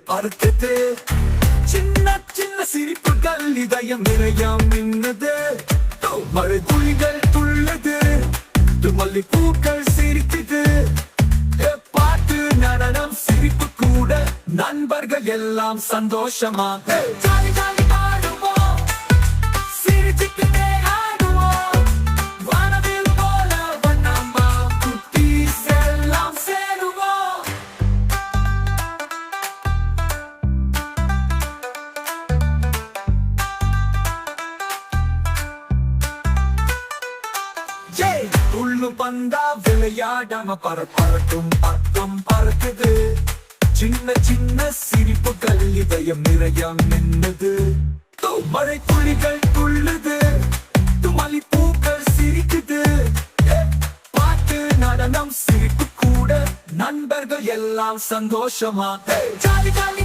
பறக்குது. சின்ன சின்ன சிரிப்புகள் இதயம் நிறைய மின்னுது. மழை துளிகள் துள்ளுது, மல்லிப்பூக்கள் சிரிக்குது. பாட்டு நடனம் சிரிப்பு கூட நண்பர்கள் எல்லாம் சந்தோஷமா ஜாலி ஜாலி பாடுவோம், சிரிச்சுக்கிட்டே ஆடுவோம். வானவில் போல வண்ணமா குட்டீஸ் எல்லாம் சேருவோம். துள்ளு பந்தா விளையாடாம பறக்கும் பக்கம் பறக்குது. சின்ன சின்ன சிரிப்புகள் இதயம் நிறைய மின்னுது. மழை துளிகள் துள்ளுது, மல்லிப்பூக்கள் சிரிக்குது. பாட்டு நடனம் சிரிப்பு கூட நண்பர்கள் எல்லாம் சந்தோஷமா ஜாலி ஜாலி